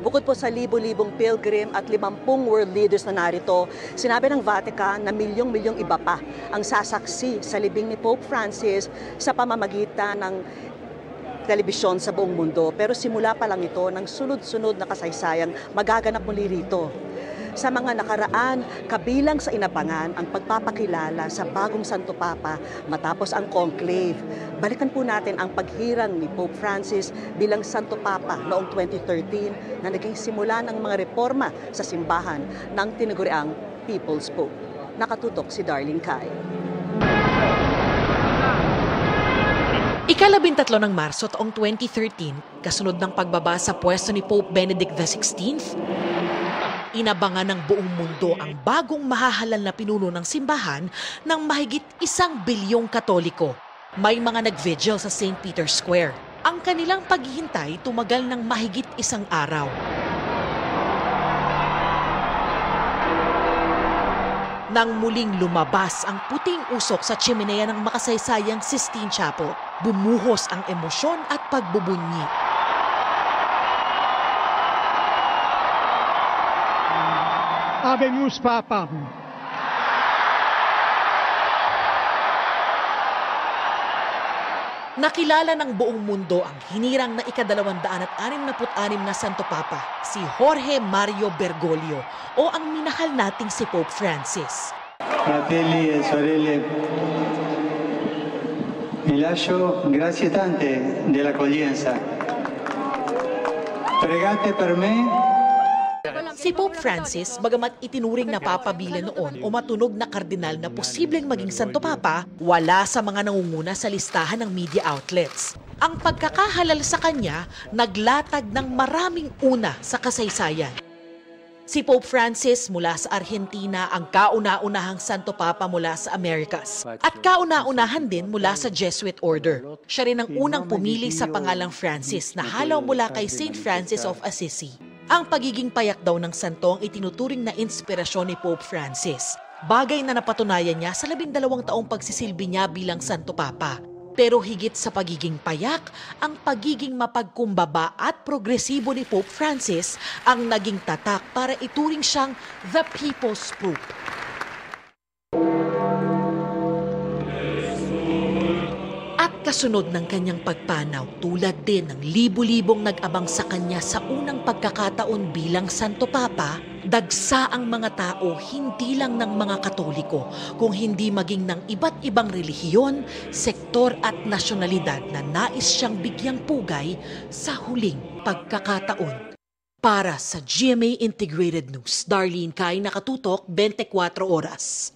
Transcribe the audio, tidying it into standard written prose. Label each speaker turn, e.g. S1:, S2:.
S1: bukod po sa libo-libong pilgrim at 50 world leaders na narito, sinabi ng Vatican na milyong-milyong iba pa ang sasaksi sa libing ni Pope Francis sa pamamagitan ng telebisyon sa buong mundo. Pero simula pa lang ito ng sunod-sunod na kasaysayang magaganap muli rito. Sa mga nakaraan, kabilang sa inabangan ang pagpapakilala sa bagong Santo Papa matapos ang conclave. Balikan po natin ang paghirang ni Pope Francis bilang Santo Papa noong 2013 na naging simula ng mga reforma sa simbahan ng tinaguriang People's Pope. Nakatutok si Darlene Kai.
S2: Ika-13 ng Marso taong 2013, kasunod ng pagbaba sa pwesto ni Pope Benedict XVI, inabangan ng buong mundo ang bagong mahahalal na pinuno ng simbahan ng mahigit 1 bilyong Katoliko. May mga nag-vigil sa St. Peter's Square. Ang kanilang paghihintay tumagal ng mahigit 1 araw. Nang muling lumabas ang puting usok sa chimenea ng makasaysayang Sistine Chapel, bumuhos ang emosyon at pagbubunyi.
S3: Habemus Papam.
S2: Nakilala ng buong mundo ang hinirang na ika-266 na Santo Papa, si Jorge Mario Bergoglio o ang minahal nating si Pope Francis.
S4: Fratelli e sorelle, vi lascio grazie tante dell'accoglienza. Pregate per me.
S2: Si Pope Francis, bagamat itinuring na papabila noon o matunog na kardinal na posibleng maging Santo Papa, wala sa mga nangunguna sa listahan ng media outlets. Ang pagkakahalal sa kanya, naglatag ng maraming una sa kasaysayan. Si Pope Francis mula sa Argentina ang kauna-unahang Santo Papa mula sa Amerikas at kauna-unahan din mula sa Jesuit Order. Siya rin ang unang pumili sa pangalang Francis na halaw mula kay Saint Francis of Assisi. Ang pagiging payak daw ng santo ang itinuturing na inspirasyon ni Pope Francis. Bagay na napatunayan niya sa 12 taong pagsisilbi niya bilang Santo Papa. Pero higit sa pagiging payak, ang pagiging mapagkumbaba at progresibo ni Pope Francis ang naging tatak para ituring siyang the People's Pope. Kasunod ng kanyang pagpanaw, tulad din ng libu-libong nag-abang sa kanya sa unang pagkakataon bilang Santo Papa, dagsa ang mga tao hindi lang ng mga Katoliko, kung hindi maging ng iba't ibang relihiyon, sektor at nasyonalidad na nais siyang bigyang pugay sa huling pagkakataon. Para sa GMA Integrated News, Darlene Kai, Nakatutok, 24 Oras.